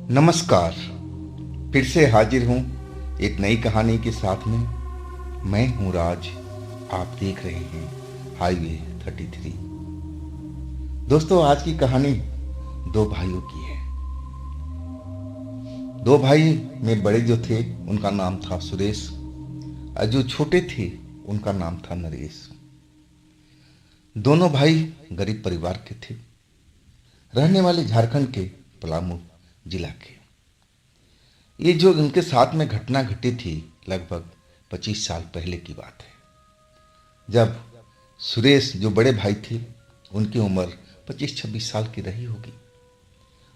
नमस्कार। फिर से हाजिर हूँ एक नई कहानी के साथ में। मैं हूँ राज। आप देख रहे हैं हाईवे 33। दोस्तों, आज की कहानी दो भाइयों की है। दो भाई में बड़े जो थे उनका नाम था सुरेश, और जो छोटे थे उनका नाम था नरेश। दोनों भाई गरीब परिवार के थे, रहने वाले झारखंड के पलामू जिला के। ये जो उनके साथ में घटना घटी थी, लगभग 25 साल पहले की बात है, जब सुरेश जो बड़े भाई थे उनकी उम्र 25-26 साल की रही होगी,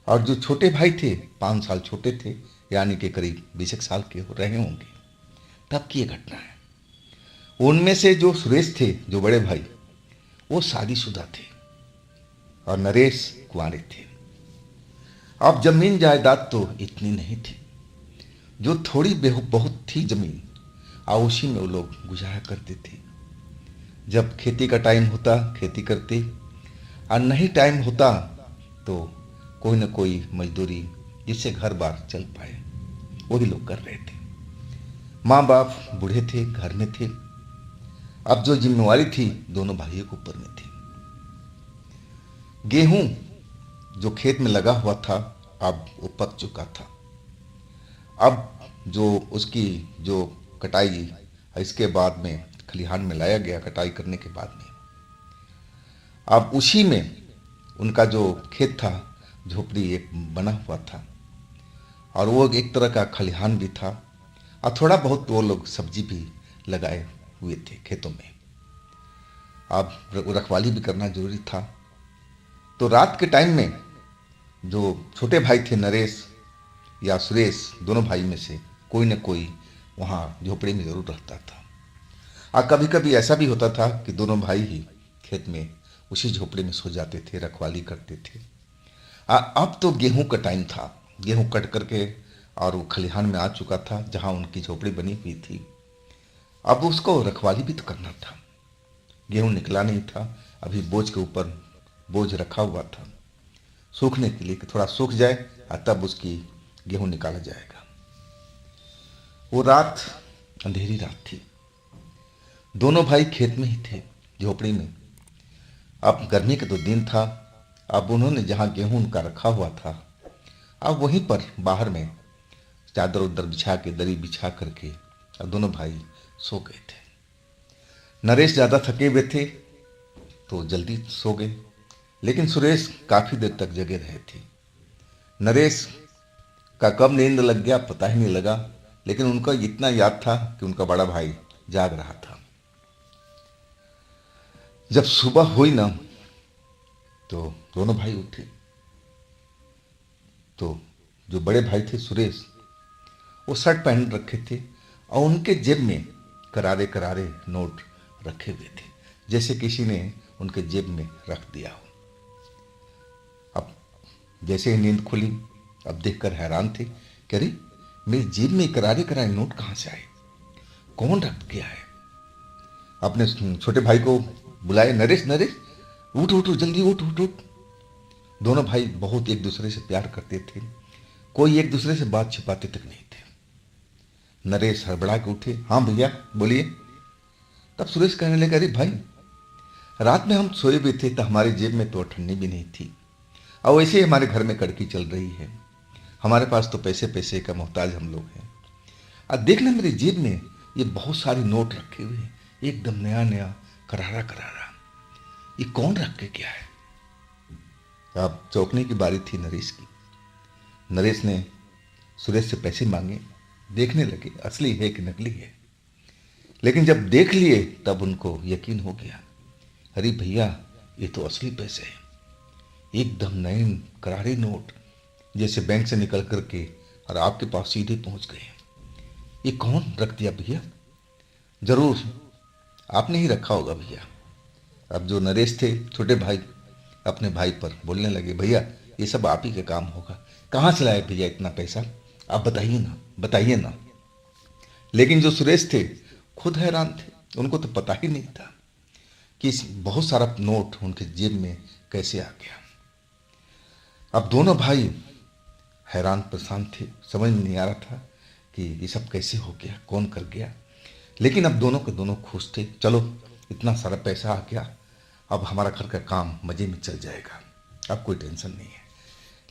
और जो छोटे भाई थे 5 साल छोटे थे, यानी कि करीब 20 साल के रहे होंगे। तब की ये घटना है। उनमें से जो सुरेश थे, जो बड़े भाई, वो शादीशुदा थे और नरेश कुंवारे थे। अब जमीन जायदाद तो इतनी नहीं थी, जो थोड़ी बहुत थी जमीन, और उसी में वो लोग गुजारा करते थे। जब खेती का टाइम होता खेती करते, और नहीं टाइम होता तो कोई ना कोई मजदूरी जिससे घर बार चल पाए वही लोग कर रहे थे। माँ बाप बूढ़े थे, घर में थे। अब जो जिम्मेवारी थी दोनों भाइयों के ऊपर में थी। गेहूं जो खेत में लगा हुआ था अब वो पक चुका था। अब जो उसकी जो कटाई, इसके बाद में खलिहान में लाया गया कटाई करने के बाद में। अब उसी में उनका जो खेत था, झोपड़ी एक बना हुआ था, और वो एक तरह का खलिहान भी था, और थोड़ा बहुत वो लोग सब्जी भी लगाए हुए थे खेतों में। अब रखवाली भी करना जरूरी था। तो रात के टाइम में जो छोटे भाई थे नरेश या सुरेश, दोनों भाई में से कोई न कोई वहाँ झोपड़ी में जरूर रहता था। और कभी कभी ऐसा भी होता था कि दोनों भाई ही खेत में उसी झोपड़ी में सो जाते थे, रखवाली करते थे। अब तो गेहूं का टाइम था। गेहूं कट करके और वो खलिहान में आ चुका था जहाँ उनकी झोपड़ी बनी हुई थी। अब उसको रखवाली भी तो करना था। गेहूं निकला नहीं था, अभी बोझ के ऊपर बोझ रखा हुआ था सूखने के लिए, कि थोड़ा सूख जाए और तब उसकी गेहूं निकाला जाएगा। वो रात अंधेरी रात थी। दोनों भाई खेत में ही थे, झोपड़ी में। अब गर्मी का तो दिन था। अब उन्होंने जहाँ गेहूं उनका रखा हुआ था, अब वहीं पर बाहर में चादर उदर बिछा के, दरी बिछा करके अब दोनों भाई सो गए थे। नरेश ज़्यादा थके हुए थे तो जल्दी सो गए, लेकिन सुरेश काफ़ी देर तक जगे रहे थे। नरेश का कब नींद लग गया पता ही नहीं लगा, लेकिन उनका इतना याद था कि उनका बड़ा भाई जाग रहा था। जब सुबह हुई ना तो दोनों भाई उठे। तो जो बड़े भाई थे सुरेश, वो शर्ट पहन रखे थे और उनके जेब में करारे करारे नोट रखे हुए थे, जैसे किसी ने उनके जेब में रख दिया हो। अब जैसे ही नींद खुली, अब देखकर हैरान थे कि अरे, मेरी जेब में करारे करारे नोट कहाँ से आए, कौन रख गया है। अपने छोटे भाई को बुलाए, नरेश नरेश उठ उठ उठ, जल्दी उठ उठ उठ। दोनों भाई बहुत एक दूसरे से प्यार करते थे, कोई एक दूसरे से बात छिपाते तक नहीं थे। नरेश हड़बड़ा के उठे, हाँ भैया बोलिए। तब सुरेश कहने लगा, अरे भाई, रात में हम सोए हुए थे तो हमारी जेब में तो ठंडी भी नहीं थी, और वैसे ही हमारे घर में कड़की चल रही है। हमारे पास तो पैसे पैसे का मोहताज हम लोग हैं। अब देखना मेरी जेब में ये बहुत सारे नोट रखे हुए हैं, एकदम नया नया, करारा करारा। ये कौन रख के गया है। अब चौंकने की बारी थी नरेश की। नरेश ने सुरेश से पैसे मांगे, देखने लगे असली है कि नकली है। लेकिन जब देख लिए तब उनको यकीन हो गया, अरे भैया, ये तो असली पैसे हैं, एकदम नए करारे नोट, जैसे बैंक से निकल करके और आपके पास सीधे पहुंच गए। ये कौन रख दिया भैया। जरूर आपने ही रखा होगा भैया। अब जो नरेश थे छोटे भाई, अपने भाई पर बोलने लगे, भैया ये सब आप ही का काम होगा, कहाँ से लाए भैया इतना पैसा, आप बताइए ना बताइए ना। लेकिन जो सुरेश थे खुद हैरान थे, उनको तो पता ही नहीं था कि इस बहुत सारा नोट उनके जेब में कैसे आ गया। अब दोनों भाई हैरान परेशान थे, समझ में नहीं आ रहा था कि ये सब कैसे हो गया, कौन कर गया। लेकिन अब दोनों के दोनों खुश थे, चलो इतना सारा पैसा आ गया, अब हमारा घर का काम मज़े में चल जाएगा, अब कोई टेंशन नहीं है।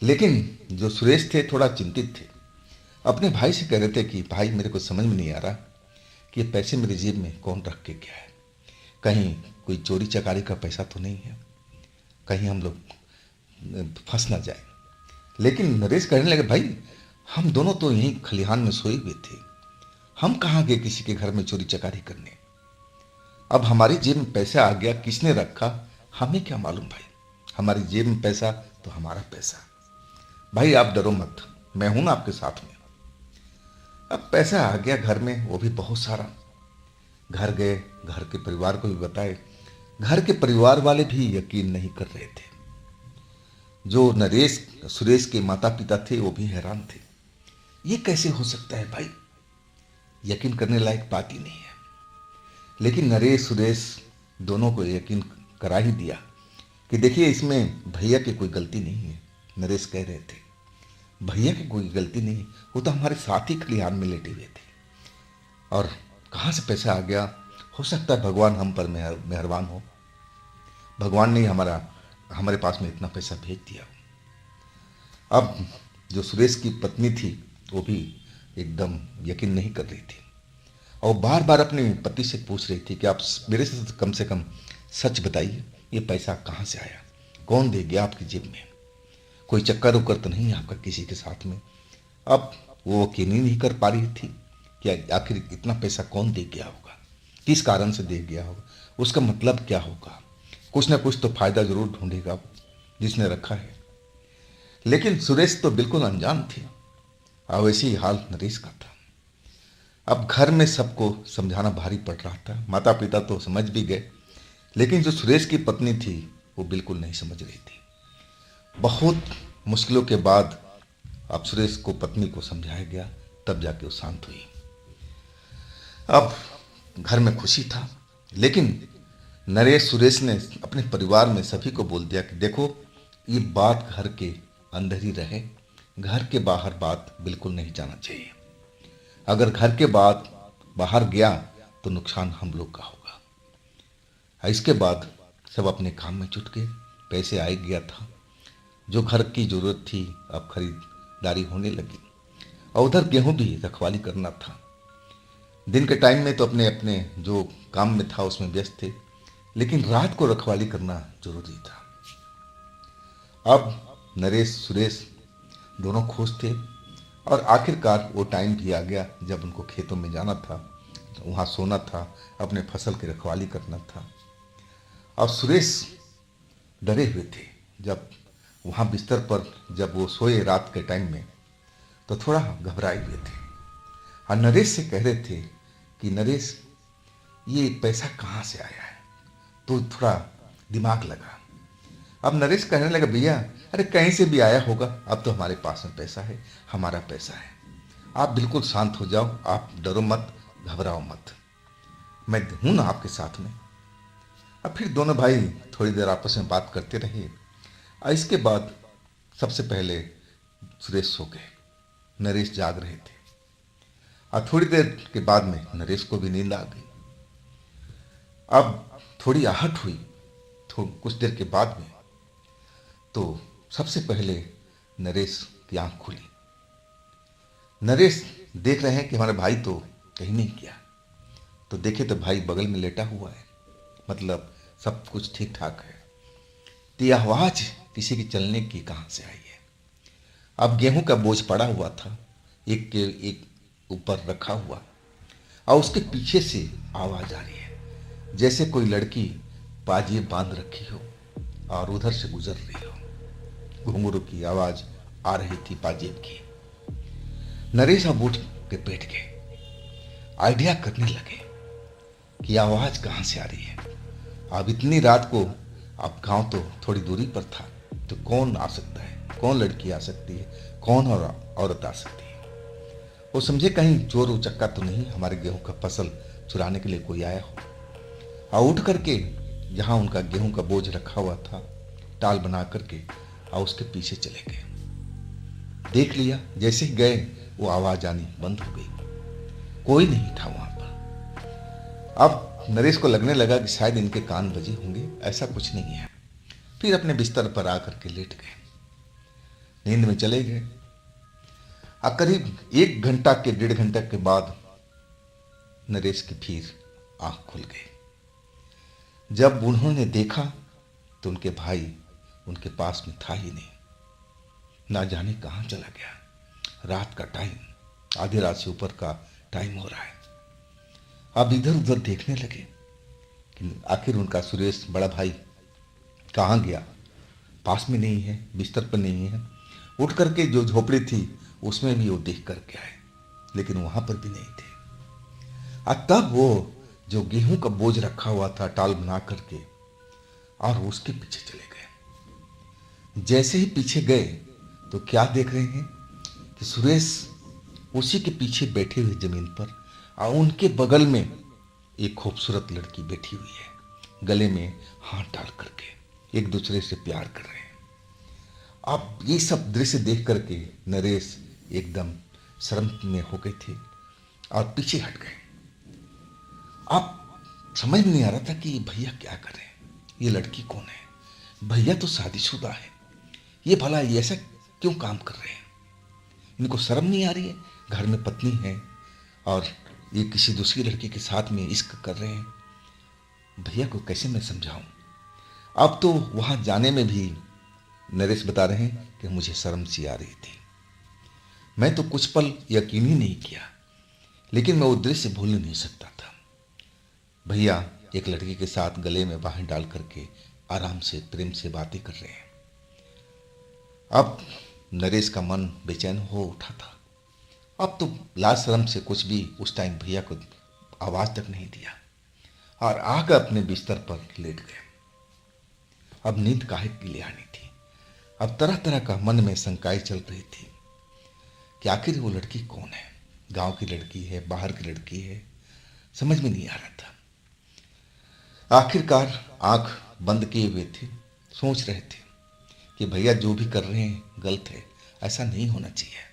लेकिन जो सुरेश थे थोड़ा चिंतित थे, अपने भाई से कह रहे थे कि भाई मेरे को समझ में नहीं आ रहा कि ये पैसे मेरे जेब में कौन रख के गया है, कहीं कोई चोरी चकारी का पैसा तो नहीं है, कहीं हम लोग फंस ना जाए। लेकिन नरेश कहने लगे, भाई हम दोनों तो यहीं खलिहान में सोए हुए थे, हम कहाँ गए किसी के घर में चोरी चकारी करने। अब हमारी जेब में पैसा आ गया, किसने रखा हमें क्या मालूम भाई, हमारी जेब में पैसा तो हमारा पैसा। भाई आप डरो मत, मैं हूं ना आपके साथ में। अब पैसा आ गया घर में, वो भी बहुत सारा। घर गए, घर के परिवार को भी बताए, घर के परिवार वाले भी यकीन नहीं कर रहे थे। जो नरेश सुरेश के माता पिता थे वो भी हैरान थे, ये कैसे हो सकता है भाई, यकीन करने लायक बात ही नहीं है। लेकिन नरेश सुरेश दोनों को यकीन करा ही दिया कि देखिए इसमें भैया की कोई गलती नहीं है। नरेश कह रहे थे भैया की कोई गलती नहीं, वो तो हमारे साथ ही खलिहान में लेटे हुए थे, और कहाँ से पैसा आ गया, हो सकता है भगवान हम पर मेहरबान हो, भगवान ने हमारे पास में इतना पैसा भेज दिया। अब जो सुरेश की पत्नी थी वो भी एकदम यकीन नहीं कर रही थी, और बार बार अपने पति से पूछ रही थी कि आप मेरे से कम सच बताइए, ये पैसा कहाँ से आया, कौन दे गया आपकी जेब में, कोई चक्कर उक्कर तो नहीं आपका किसी के साथ में। अब वो यकीन ही नहीं कर पा रही थी कि आखिर इतना पैसा कौन दे गया होगा, किस कारण से दे गया होगा, उसका मतलब क्या होगा, कुछ ना कुछ तो फायदा जरूर ढूंढेगा जिसने रखा है। लेकिन सुरेश तो बिल्कुल अनजान थे, और वैसे ही हाल नरेश का था। अब घर में सबको समझाना भारी पड़ रहा था, माता पिता तो समझ भी गए, लेकिन जो सुरेश की पत्नी थी वो बिल्कुल नहीं समझ रही थी। बहुत मुश्किलों के बाद अब सुरेश को पत्नी को समझाया गया, तब जाके वो शांत हुई। अब घर में खुशी था, लेकिन नरेश सुरेश ने अपने परिवार में सभी को बोल दिया कि देखो ये बात घर के अंदर ही रहे, घर के बाहर बात बिल्कुल नहीं जाना चाहिए, अगर घर के बाद बाहर गया तो नुकसान हम लोग का होगा। इसके बाद सब अपने काम में जुट गए, पैसे आ गया था, जो घर की जरूरत थी अब खरीदारी होने लगी, और उधर गेहूं भी रखवाली करना था। दिन के टाइम में तो अपने अपने जो काम में था उसमें व्यस्त थे, लेकिन रात को रखवाली करना जरूरी था। अब नरेश सुरेश दोनों खुश थे, और आखिरकार वो टाइम भी आ गया जब उनको खेतों में जाना था, वहाँ सोना था, अपने फसल की रखवाली करना था। और सुरेश डरे हुए थे, जब वहाँ बिस्तर पर जब वो सोए रात के टाइम में तो थोड़ा घबराए हुए थे, और नरेश से कह रहे थे कि नरेश ये पैसा कहाँ से आया है, तो थोड़ा दिमाग लगा। अब नरेश कहने लगा भैया अरे कहीं से भी आया होगा, अब तो हमारे पास में पैसा है, हमारा पैसा है, आप बिल्कुल शांत हो जाओ, आप डरो मत, घबराओ मत, मैं हूं ना आपके साथ में। अब फिर दोनों भाई थोड़ी देर आपस में बात करते रहे, और इसके बाद सबसे पहले सुरेश सो गए, नरेश जाग रहे थे, और थोड़ी देर के बाद में नरेश को भी नींद आ गई। अब थोड़ी आहट हुई, कुछ देर के बाद में तो सबसे पहले नरेश की आंख खुली। नरेश देख रहे हैं कि हमारा भाई तो कहीं नहीं गया, तो देखे तो भाई बगल में लेटा हुआ है, मतलब सब कुछ ठीक ठाक है। तो यह आवाज किसी के चलने की कहाँ से आई है। अब गेहूं का बोझ पड़ा हुआ था, एक के एक ऊपर रखा हुआ, और उसके पीछे से आवाज आ रही है, जैसे कोई लड़की पाजेब बांध रखी हो और उधर से गुजर रही हो। घुंघरू की आवाज आ रही थी पाजेब की। नरेश अब उठ के बैठ गए, आइडिया करने लगे कि आवाज कहाँ से आ रही है। अब इतनी रात को, अब गांव तो थोड़ी दूरी पर था, तो कौन आ सकता है, कौन लड़की आ सकती है, कौन और औरत आ सकती है। वो समझे कहीं चोर उचक्का तो नहीं, हमारे गेहूं का फसल चुराने के लिए कोई आया हो। और उठ करके जहाँ उनका गेहूं का बोझ रखा हुआ था, टाल बना करके और उसके पीछे चले गए। देख लिया, जैसे ही गए वो आवाज आनी बंद हो गई, कोई नहीं था वहां पर। अब नरेश को लगने लगा कि शायद इनके कान बजे होंगे, ऐसा कुछ नहीं है। फिर अपने बिस्तर पर आकर के लेट गए, नींद में चले गए। अब करीब 1 घंटा के 1.5 घंटे के बाद नरेश की फिर आंख खुल गई। जब उन्होंने देखा तो उनके भाई उनके पास में था ही नहीं, ना जाने कहाँ चला गया। रात का टाइम, आधी रात से ऊपर का टाइम हो रहा है। अब इधर उधर देखने लगे कि आखिर उनका सुरेश बड़ा भाई कहाँ गया। पास में नहीं है, बिस्तर पर नहीं है। उठ करके जो झोपड़ी थी उसमें भी वो देख करके आए, लेकिन वहां पर भी नहीं थे। और तब वो जो गेहूं का बोझ रखा हुआ था टाल बना करके, और उसके पीछे चले गए। जैसे ही पीछे गए तो क्या देख रहे हैं कि सुरेश उसी के पीछे बैठे हुए जमीन पर, और उनके बगल में एक खूबसूरत लड़की बैठी हुई है, गले में हाथ डाल करके एक दूसरे से प्यार कर रहे हैं। अब ये सब दृश्य देख करके नरेश एकदम शर्म में हो गए थे और पीछे हट गए। अब समझ में नहीं आ रहा था कि भैया क्या कर रहे हैं, ये लड़की कौन है। भैया तो शादीशुदा है, ये भला ये ऐसा क्यों काम कर रहे हैं। इनको शर्म नहीं आ रही है, घर में पत्नी है और ये किसी दूसरी लड़की के साथ में इश्क कर रहे हैं। भैया को कैसे मैं समझाऊं। अब तो वहां जाने में भी नरेश बता रहे हैं कि मुझे शर्म सी आ रही थी। मैं तो कुछ पल यकीन ही नहीं किया, लेकिन मैं वो दृश्य भूल नहीं सकता था। भैया एक लड़की के साथ गले में बाहें डाल करके आराम से प्रेम से बातें कर रहे हैं। अब नरेश का मन बेचैन हो उठा था। अब तो लाज शर्म से कुछ भी उस टाइम भैया को आवाज तक नहीं दिया और आकर अपने बिस्तर पर लेट गए। अब नींद काहे के लिए आनी थी। अब तरह तरह का मन में शंकाएं चल रही थी कि आखिर वो लड़की कौन है, गांव की लड़की है, बाहर की लड़की है, समझ में नहीं आ रहा था। आखिरकार आंख बंद किए हुए थे, सोच रहे थे कि भैया जो भी कर रहे हैं गलत है, ऐसा नहीं होना चाहिए।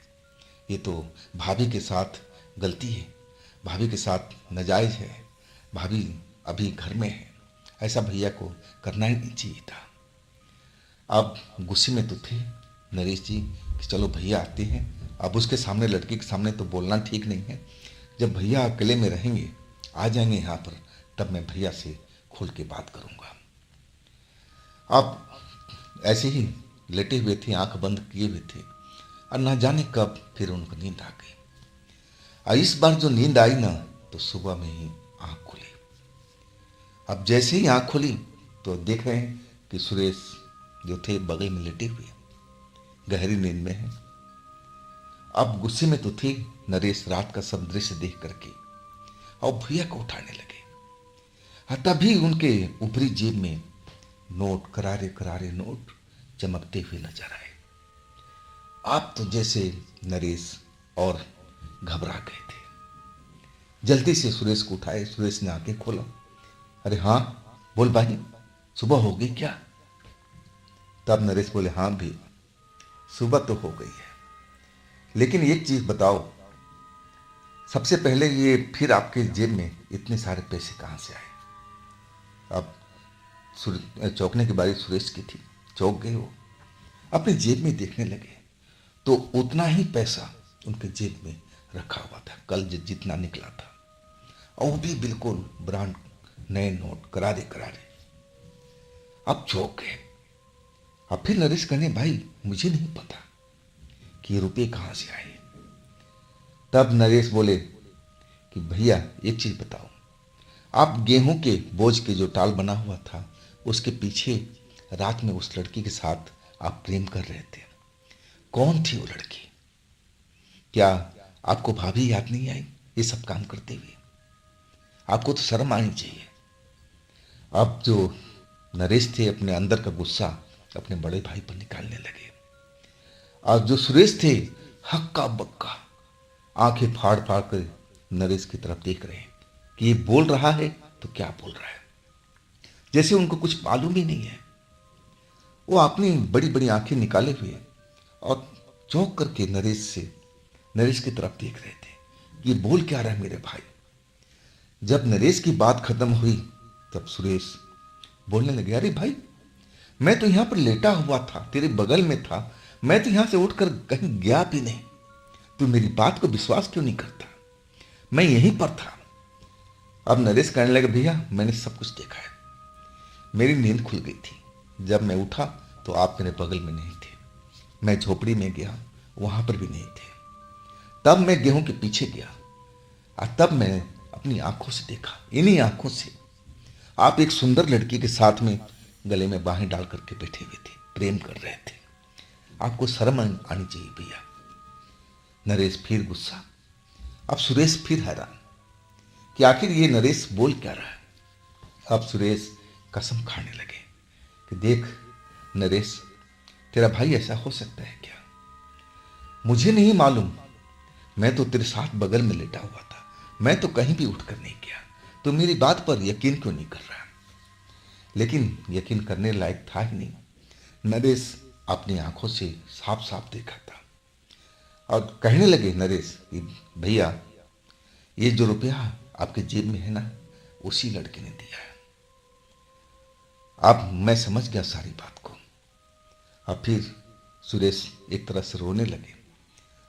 ये तो भाभी के साथ गलती है, भाभी के साथ नाजायज है, भाभी अभी घर में है, ऐसा भैया को करना ही नहीं चाहिए था। अब गुस्से में तो थे नरेश जी कि चलो भैया आते हैं, अब उसके सामने, लड़की के सामने तो बोलना ठीक नहीं है। जब भैया अकेले में रहेंगे, आ जाएंगे यहाँ पर, तब मैं भैया से खोल के बात करूँगा। अब ऐसे ही लेटे हुए थे, आंख बंद किए हुए थे, और ना जाने कब फिर उनको नींद आ गई। और इस बार जो नींद आई ना, तो सुबह में ही आंख खुली। अब जैसे ही आंख खुली तो देख रहे हैं कि सुरेश जो थे बगल में लेटे हुए गहरी नींद में है। अब गुस्से में तो थे नरेश रात का सब दृश्य देख करके, और भैया को उठाने लगे। तभी उनके ऊपरी जेब में नोट, करारे करारे नोट चमकते हुए नजर आए। आप तो जैसे नरेश और घबरा गए थे। जल्दी से सुरेश को उठाए, सुरेश ने आंखें खोला। अरे हाँ बोल भाई, सुबह हो गई क्या। तब नरेश बोले, हाँ भी सुबह तो हो गई है, लेकिन एक चीज बताओ, सबसे पहले ये फिर आपके जेब में इतने सारे पैसे कहाँ से आए। अब चौंकने की बारी सुरेश की थी, चौंक गए वो, अपने जेब में देखने लगे तो उतना ही पैसा उनके जेब में रखा हुआ था, कल जितना निकला था, और वो भी बिल्कुल ब्रांड नए नोट, करारे करारे। अब चौंक गए। अब फिर नरेश कहने, भाई मुझे नहीं पता कि ये रुपये कहाँ से आए। तब नरेश बोले कि भैया एक चीज बताओ, आप गेहूं के बोझ के जो टाल बना हुआ था उसके पीछे रात में उस लड़की के साथ आप प्रेम कर रहे थे, कौन थी वो लड़की। क्या आपको भाभी याद नहीं आई ये सब काम करते हुए। आपको तो शर्म आनी चाहिए। अब जो नरेश थे अपने अंदर का गुस्सा अपने बड़े भाई पर निकालने लगे, और जो सुरेश थे हक्का बक्का आंखें फाड़ फाड़ कर नरेश की तरफ देख रहे हैं कि ये बोल रहा है तो क्या बोल रहा है, जैसे उनको कुछ मालूम ही नहीं है। वो अपनी बड़ी बड़ी आंखें निकाले हुए और चौंक करके नरेश की तरफ देख रहे थे कि ये बोल क्या रहा है मेरे भाई। जब नरेश की बात खत्म हुई तब सुरेश बोलने लगे, अरे भाई, मैं तो यहां पर लेटा हुआ था, तेरे बगल में था, मैं तो यहां से उठकर कहीं गया भी नहीं। तू मेरी बात को विश्वास क्यों नहीं करता? मैं यहीं पर था। अब नरेश कहने लगे, भैया मैंने सब कुछ देखा है, मेरी नींद खुल गई थी। जब मैं उठा तो आप मेरे बगल में नहीं थे। मैं झोपड़ी में गया, वहां पर भी नहीं थे। तब मैं गेहूं के पीछे गया और तब मैंने अपनी आंखों से देखा, इन्हीं आंखों से आप एक सुंदर लड़की के साथ में गले में बाहें डाल करके बैठे हुए थे, प्रेम कर रहे थे। आपको शर्म आनी चाहिए भैया। नरेश फिर गुस्सा। अब सुरेश फिर हैरान कि आखिर ये नरेश बोल क्या रहा है। अब सुरेश कसम खाने लगे कि देख नरेश, तेरा भाई ऐसा हो सकता है क्या? मुझे नहीं मालूम, मैं तो तेरे साथ बगल में लेटा हुआ था, मैं तो कहीं भी उठकर नहीं गया। तो मेरी बात पर यकीन क्यों नहीं कर रहा? लेकिन यकीन करने लायक था ही नहीं। नरेश अपनी आंखों से साफ साफ देखा था। और कहने लगे नरेश कि भैया, ये जो रुपया आपके जेब में है ना, उसी लड़के ने दिया है। अब मैं समझ गया सारी बात को। अब फिर सुरेश एक तरह से रोने लगे,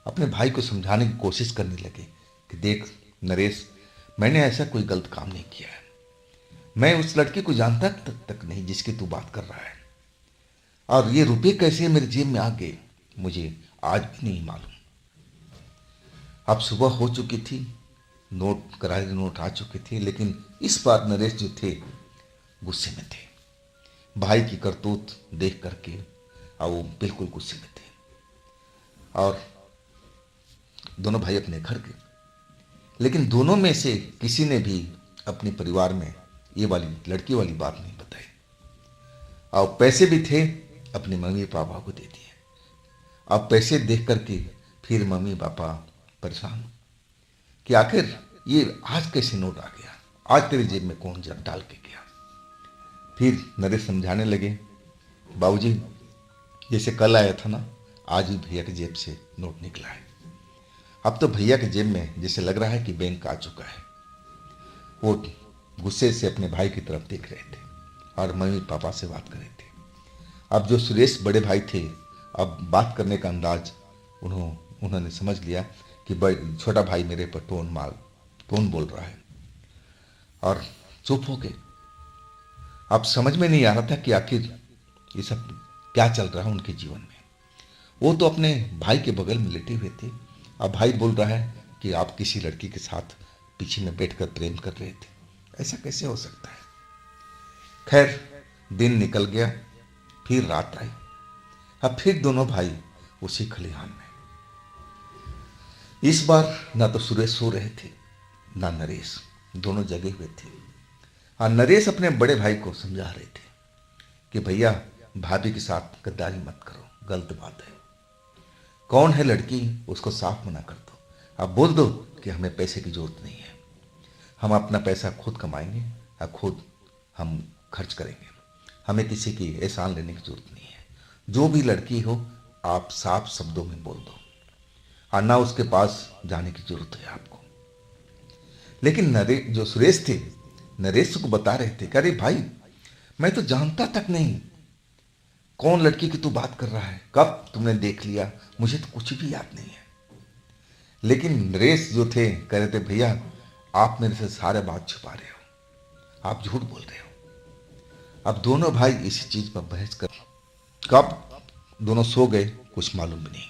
अपने भाई को समझाने की कोशिश करने लगे कि देख नरेश, मैंने ऐसा कोई गलत काम नहीं किया है। मैं उस लड़की को जानता तक नहीं जिसकी तू बात कर रहा है। और ये रुपये कैसे मेरे जेब में आ गए, मुझे आज भी नहीं मालूम। अब सुबह हो चुकी थी, नोट करारे नोट आ चुके थे, लेकिन इस बार नरेश जो थे गुस्से में थे। भाई की करतूत देख करके और वो बिल्कुल गुस्से में थे। और दोनों भाई अपने घर गए, लेकिन दोनों में से किसी ने भी अपने परिवार में ये वाली लड़की वाली बात नहीं बताई। और पैसे भी थे, अपने मम्मी पापा को दे दिए। अब पैसे देख करके फिर मम्मी पापा परेशान कि आखिर ये आज कैसे नोट आ गया, आज तेरे जेब में कौन जब डाल के गया। फिर नरेश समझाने लगे, बाबूजी जैसे कल आया था ना, आज भी भैया की जेब से नोट निकला है। अब तो भैया के जेब में जैसे लग रहा है कि बैंक आ चुका है। वो गुस्से से अपने भाई की तरफ देख रहे थे और मम्मी पापा से बात कर रहे थे। अब जो सुरेश बड़े भाई थे, अब बात करने का अंदाज उन्होंने समझ लिया कि छोटा भाई मेरे पर टोन बोल रहा है, और चुप हो गए। अब समझ में नहीं आ रहा था कि आखिर ये सब क्या चल रहा है उनके जीवन में। वो तो अपने भाई के बगल में लेटे हुए थे। अब भाई बोल रहा है कि आप किसी लड़की के साथ पीछे में बैठकर प्रेम कर रहे थे, ऐसा कैसे हो सकता है। खैर दिन निकल गया, फिर रात आई। अब फिर दोनों भाई उसी खलिहान में। इस बार ना तो सुरेश सो रहे थे ना नरेश, दोनों जगे हुए थे। और नरेश अपने बड़े भाई को समझा रहे थे कि भैया भाभी के साथ गद्दारी मत करो, गलत बात है। कौन है लड़की उसको साफ मना कर दो। अब बोल दो कि हमें पैसे की जरूरत नहीं है, हम अपना पैसा खुद कमाएंगे और खुद हम खर्च करेंगे, हमें किसी की एहसान लेने की जरूरत नहीं है। जो भी लड़की हो आप साफ शब्दों में बोल दो, और ना उसके पास जाने की जरूरत है आपको। लेकिन नरेश जो सुरेश थे, नरेश को बता रहे थे कि अरे भाई, मैं तो जानता तक नहीं कौन लड़की की तू बात कर रहा है, कब तुमने देख लिया, मुझे तो कुछ भी याद नहीं है। लेकिन नरेश जो थे कह रहे थे, भैया आप मेरे से सारे बात छुपा रहे हो, आप झूठ बोल रहे हो। अब दोनों भाई इसी चीज पर बहस कर, कब दोनों सो गए कुछ मालूम भी नहीं।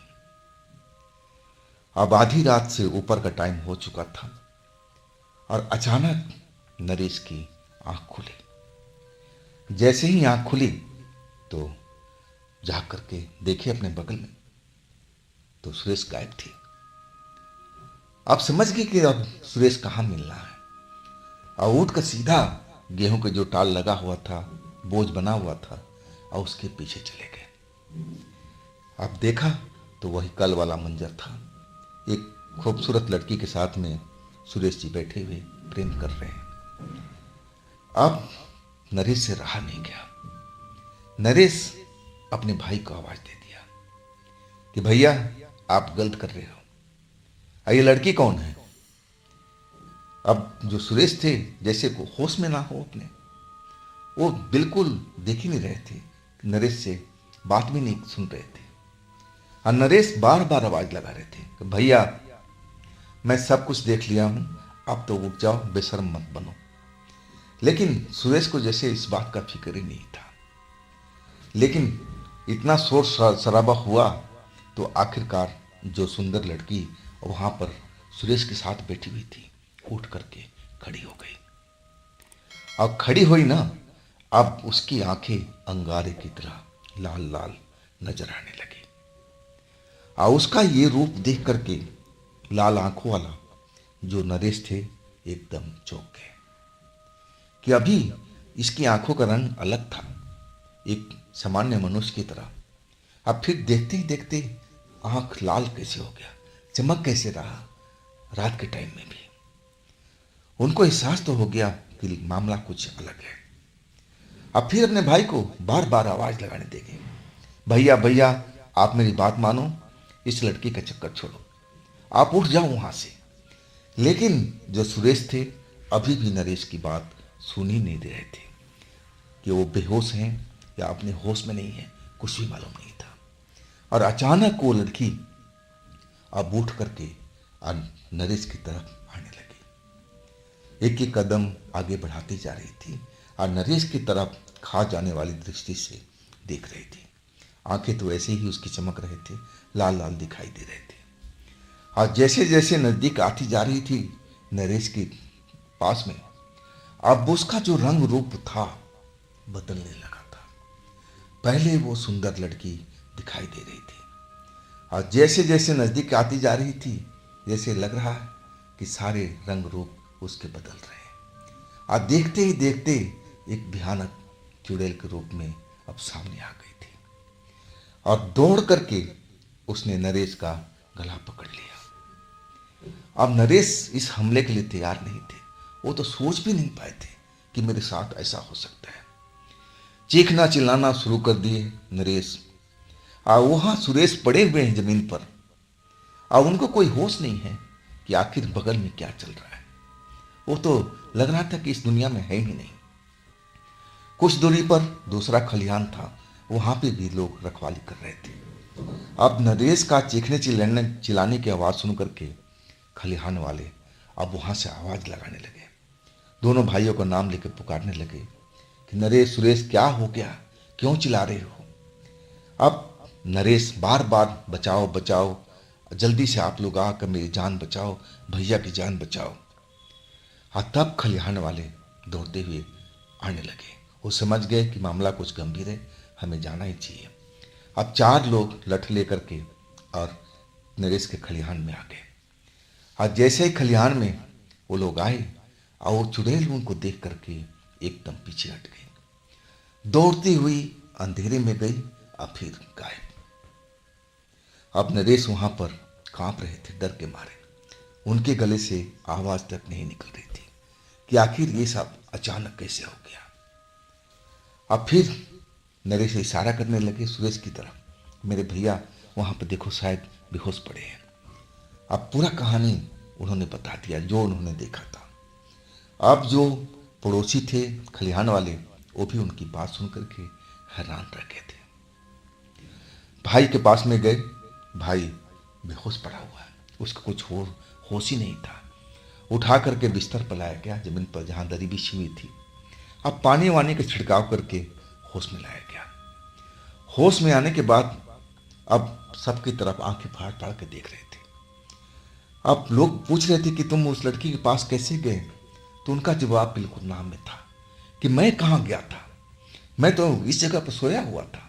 अब आधी रात से ऊपर का टाइम हो चुका था और अचानक नरेश की आंख खुली। जैसे ही आंख खुली तो जाग करके देखे अपने बगल में, तो सुरेश गायब थी। आप समझ गए कि अब सुरेश कहाँ मिलना है, और उठ कर सीधा गेहूं के जो टाल लगा हुआ था, बोझ बना हुआ था, और उसके पीछे चले गए। अब देखा तो वही कल वाला मंजर था, एक खूबसूरत लड़की के साथ में सुरेश जी बैठे हुए प्रेम कर रहे हैं। अब नरेश से रहा नहीं गया। नरेश अपने भाई को आवाज दे दिया कि भैया आप गलत कर रहे हो। ये लड़की कौन है? अब जो सुरेश थे जैसे को होश में ना हो अपने, वो बिल्कुल देख ही नहीं रहे थे, नरेश से बात भी नहीं सुन रहे थे। और नरेश बार बार आवाज लगा रहे थे कि भैया मैं सब कुछ देख लिया हूं, अब तो उठ जाओ, बेशर्म मत बनो। लेकिन सुरेश को जैसे इस बात का फिक्र ही नहीं था। लेकिन इतना शोर शराबा हुआ तो आखिरकार जो सुंदर लड़की वहां पर सुरेश के साथ बैठी हुई थी उठ करके खड़ी हो गई। अब खड़ी हुई ना, अब उसकी आंखें अंगारे की तरह लाल लाल नजर आने लगी। और उसका ये रूप देख करके लाल आंखों वाला जो नरेश थे एकदम चौंक गए कि अभी इसकी आंखों का रंग अलग था, एक सामान्य मनुष्य की तरह। अब फिर देखते ही देखते आंख लाल कैसे हो गया, चमक कैसे रहा रात के टाइम में भी। उनको एहसास तो हो गया कि मामला कुछ अलग है। अब फिर अपने भाई को बार बार आवाज लगाने देंगे, भैया भैया आप मेरी बात मानो, इस लड़की का चक्कर छोड़ो, आप उठ जाओ वहां से। लेकिन जो सुरेश थे अभी भी नरेश की बात सुन ही नहीं दे रहे थे कि वो बेहोश हैं या अपने होश में नहीं है, कुछ भी मालूम नहीं था। और अचानक वो लड़की अब उठ करके नरेश की तरफ आने लगी, एक एक कदम आगे बढ़ाती जा रही थी और नरेश की तरफ खा जाने वाली दृष्टि से देख रही थी। आंखें तो ऐसे ही उसकी चमक रहे थे, लाल लाल दिखाई दे रहे थे। और जैसे जैसे नजदीक आती जा रही थी नरेश के पास में, अब उसका जो रंग रूप था बदलने लगा था। पहले वो सुंदर लड़की दिखाई दे रही थी और जैसे जैसे नजदीक आती जा रही थी जैसे लग रहा है कि सारे रंग रूप उसके बदल रहे हैं। और देखते ही देखते एक भयानक चुड़ैल के रूप में अब सामने आ गई थी और दौड़ करके उसने नरेश का गला पकड़ लिया। अब नरेश इस हमले के लिए तैयार नहीं थे, वो तो सोच भी नहीं पाए थे कि मेरे साथ ऐसा हो सकता है। चीखना चिल्लाना शुरू कर दिए नरेश। और वहां सुरेश पड़े हुए हैं जमीन पर और उनको कोई होश नहीं है कि आखिर बगल में क्या चल रहा है। वो तो लग रहा था कि इस दुनिया में है ही नहीं। कुछ दूरी पर दूसरा खलिहान था, वहां पे भी लोग रखवाली कर रहे थे। अब नरेश का चीखने चिल्लाने की आवाज सुन करके खलिहान वाले अब वहां से आवाज लगाने लगे, दोनों भाइयों का नाम लेकर पुकारने लगे कि नरेश सुरेश क्या हो गया, क्यों चिल्ला रहे हो। अब नरेश बार बार बचाओ बचाओ, जल्दी से आप लोग आकर मेरी जान बचाओ, भैया की जान बचाओ। और तब खलिहान वाले दौड़ते हुए आने लगे, वो समझ गए कि मामला कुछ गंभीर है, हमें जाना ही चाहिए। अब 4 लोग लठ लेकर के और नरेश के खलिहान में आ गए। और जैसे ही खलिहान में वो लोग आए और वो चुड़ैल उनको देख करके एकदम पीछे हट गई, दौड़ती हुई अंधेरे में गई और फिर गायब। अब नरेश वहां पर कांप रहे थे डर के मारे, उनके गले से आवाज तक नहीं निकल रही थी कि आखिर ये सब अचानक कैसे हो गया। अब फिर नरेश इशारा करने लगे सुरेश की तरफ, मेरे भैया वहां पर देखो शायद बेहोश पड़े हैं। अब पूरा कहानी उन्होंने बता दिया जो उन्होंने देखा था। अब जो पड़ोसी थे खलिहान वाले वो भी उनकी बात सुन करके हैरान रह गए थे। भाई के पास में गए, भाई बेहोश पड़ा हुआ है, उसका कुछ होश ही नहीं था। उठा करके बिस्तर पर लाया गया, जमीन पर जहां दरी बिछी हुई थी। अब पानी वानी का छिड़काव करके होश में लाया गया। होश में आने के बाद अब सबकी तरफ आंखें फाड़ फाड़ के देख रहे थे। अब लोग पूछ रहे थे कि तुम उस लड़की के पास कैसे गए, तो उनका जवाब बिल्कुल नाम में था कि मैं कहाँ गया था, मैं तो इस जगह पर सोया हुआ था।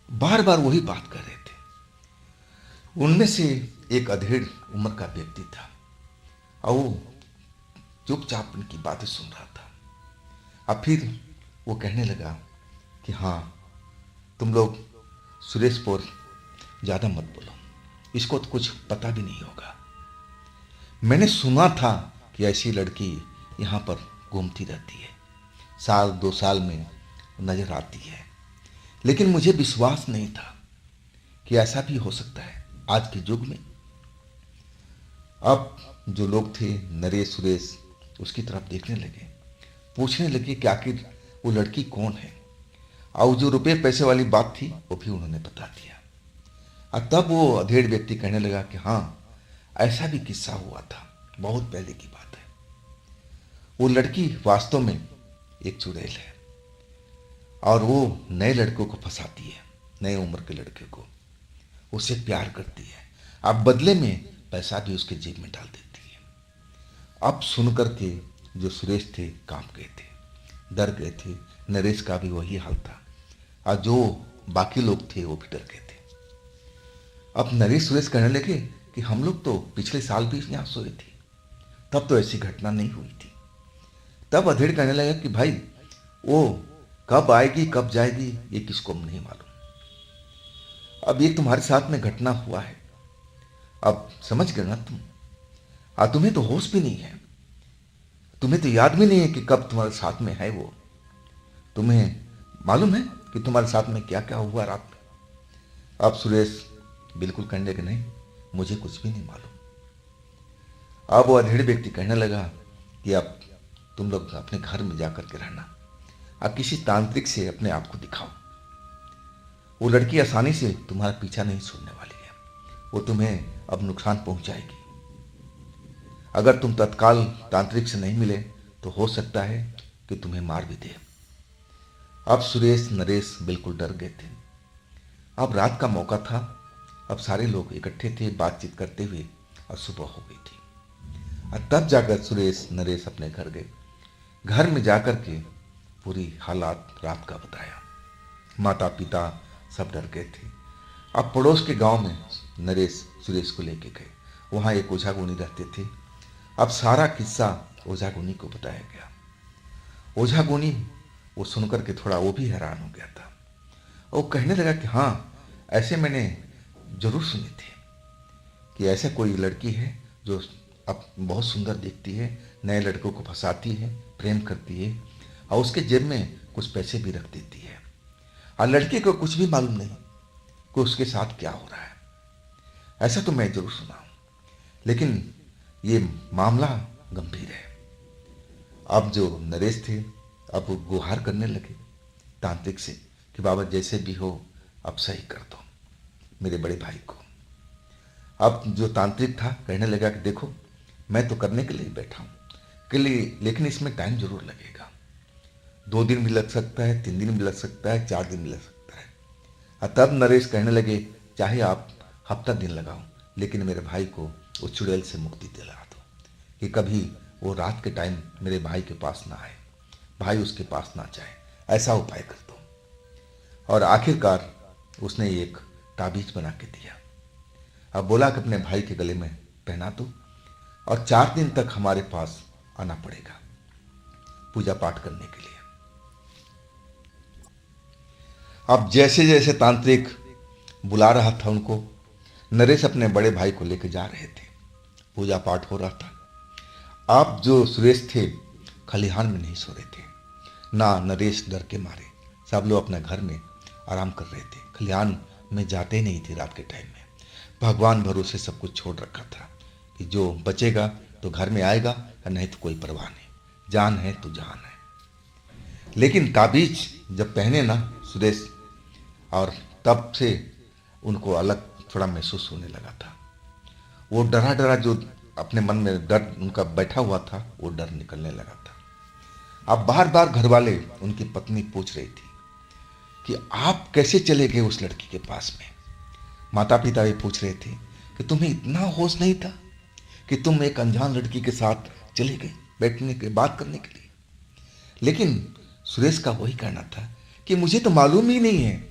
बार बार वही बात कर रहे थे। उनमें से एक अधेड़ उम्र का व्यक्ति था और वो चुपचाप उनकी बातें सुन रहा था। अब फिर वो कहने लगा कि हाँ तुम लोग सुरेश पर ज़्यादा मत बोलो, इसको तो कुछ पता भी नहीं होगा। मैंने सुना था कि ऐसी लड़की यहाँ पर घूमती रहती है, 1-2 साल में नजर आती है, लेकिन मुझे विश्वास नहीं था कि ऐसा भी हो सकता है। आज के युग में अब जो लोग थे नरेश सुरेश उसकी तरफ देखने लगे, पूछने लगे कि आखिर वो लड़की कौन है। और जो रुपये पैसे वाली बात थी वो भी उन्होंने बता दिया। और तब वो अधेड़ व्यक्ति कहने लगा कि हाँ, ऐसा भी किस्सा हुआ था, बहुत पहले की बात है। वो लड़की वास्तव में एक चुड़ैल है और वो नए लड़कों को फंसाती है, नए उम्र के लड़के को उससे प्यार करती है। अब बदले में पैसा भी उसके जेब में डाल देती है। अब सुनकर के जो सुरेश थे कांप गए थे, डर गए थे। नरेश का भी वही हाल था और जो बाकी लोग थे वो भी डर गए थे। अब नरेश सुरेश कहने लगे कि हम लोग तो पिछले साल भी यहाँ सोए थे, तब तो ऐसी घटना नहीं हुई थी। तब अधेड़ कहने लगा कि भाई वो कब आएगी कब जाएगी ये किसको नहीं मालूम। अब ये तुम्हारे साथ में घटना हुआ है, अब समझ गए ना तुम। तुम्हें तो होश भी नहीं है, तुम्हें तो याद भी नहीं है कि कब तुम्हारे साथ में है वो। तुम्हें मालूम है कि तुम्हारे साथ में क्या क्या हुआ रात में। अब सुरेश बिल्कुल कहने लगे नहीं, मुझे कुछ भी नहीं मालूम। अब वो अधेड़ व्यक्ति कहने लगा कि अब तुम लोग अपने घर में जाकर के रहना, अब किसी तांत्रिक से अपने आप को दिखाओ। वो लड़की आसानी से तुम्हारा पीछा नहीं छोड़ने वाली है, वो तुम्हें अब नुकसान पहुंचाएगी। अगर तुम तत्काल तांत्रिक से नहीं मिले तो हो सकता है कि तुम्हें मार भी दे। अब सुरेश नरेश बिल्कुल डर गए थे। अब रात का मौका था, अब सारे लोग इकट्ठे थे बातचीत करते हुए और सुबह हो गई थी। और तब जाकर सुरेश नरेश अपने घर गए। घर में जाकर के पूरी हालात रात का बताया। माता पिता सब डर गए थे। अब पड़ोस के गांव में नरेश सुरेश को लेके गए। वहाँ एक ओझा गुनी रहते थे। अब सारा किस्सा ओझा गुनी को बताया गया। ओझा गुनी वो सुनकर के थोड़ा वो भी हैरान हो गया था। वो कहने लगा कि हाँ, ऐसे मैंने जरूर सुने थे कि ऐसा कोई लड़की है जो अब बहुत सुंदर दिखती है, नए लड़कों को फंसाती है, प्रेम करती है और उसके जेब में कुछ पैसे भी रख देती है और लड़के को कुछ भी मालूम नहीं कि उसके साथ क्या हो रहा है। ऐसा तो मैं जरूर सुना हूं, लेकिन ये मामला गंभीर है। अब जो नरेश थे अब वो गुहार करने लगे तांत्रिक से कि बाबा जैसे भी हो अब सही कर दो मेरे बड़े भाई को। अब जो तांत्रिक था कहने लगा कि देखो, मैं तो करने के लिए बैठा हूँ के लिए, लेकिन इसमें टाइम जरूर लगेगा। 2 दिन भी लग सकता है, 3 दिन भी लग सकता है, 4 दिन भी लग सकता है। और तब नरेश कहने लगे चाहे आप हफ्ता दिन लगाओ, लेकिन मेरे भाई को उस चुड़ैल से मुक्ति दिला दो कि कभी वो रात के टाइम मेरे भाई के पास ना आए, भाई उसके पास ना जाए, ऐसा उपाय कर दो। और आखिरकार उसने एक ताबीज बना के दिया। अब बोला कि अपने भाई के गले में पहना दो और 4 दिन तक हमारे पास आना पड़ेगा पूजा पाठ करने के लिए। अब जैसे जैसे तांत्रिक बुला रहा था उनको, नरेश अपने बड़े भाई को लेकर जा रहे थे। पूजा पाठ हो रहा था। आप जो सुरेश थे खलिहान में नहीं सो रहे थे, ना नरेश डर के मारे, सब लोग अपने घर में आराम कर रहे थे। खलिहान में जाते ही नहीं थे रात के टाइम में। भगवान भरोसे सब कुछ छोड़ रखा था कि जो बचेगा तो घर में आएगा और नहीं तो कोई परवाह नहीं, जान है तो जान है। लेकिन ताबीज जब पहने ना सुरेश, और तब से उनको अलग थोड़ा महसूस होने लगा था। वो डरा डरा जो अपने मन में डर उनका बैठा हुआ था वो डर निकलने लगा था। अब बार बार घर वाले उनकी पत्नी पूछ रही थी कि आप कैसे चले गए उस लड़की के पास में। माता पिता भी पूछ रहे थे कि तुम्हें इतना होश नहीं था कि तुम एक अनजान लड़की के साथ चले गए बैठने के बात करने के लिए। लेकिन सुरेश का वही कहना था कि मुझे तो मालूम ही नहीं है,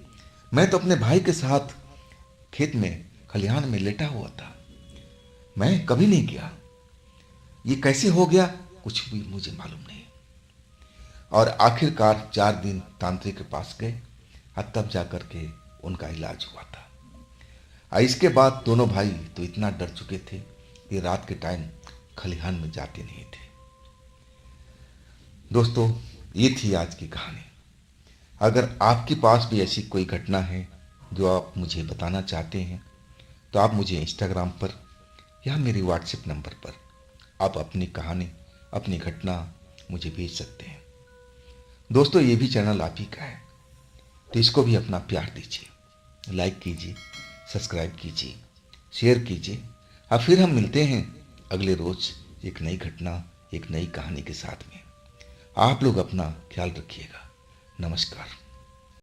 मैं तो अपने भाई के साथ खेत में खलिहान में लेटा हुआ था, मैं कभी नहीं गया, ये कैसे हो गया कुछ भी मुझे मालूम नहीं। और आखिरकार 4 दिन तांत्रिक के पास गए और तब जाकर के उनका इलाज हुआ था। और इसके बाद दोनों भाई तो इतना डर चुके थे कि रात के टाइम खलिहान में जाते नहीं थे। दोस्तों, ये थी आज की कहानी। अगर आपके पास भी ऐसी कोई घटना है जो आप मुझे बताना चाहते हैं तो आप मुझे इंस्टाग्राम पर या मेरे व्हाट्सएप नंबर पर आप अपनी कहानी, अपनी घटना मुझे भेज सकते हैं। दोस्तों, ये भी चैनल आप ही का है, तो इसको भी अपना प्यार दीजिए, लाइक कीजिए, सब्सक्राइब कीजिए, शेयर कीजिए। अब फिर हम मिलते हैं अगले रोज एक नई घटना, एक नई कहानी के साथ में। आप लोग अपना ख्याल रखिएगा। नमस्कार।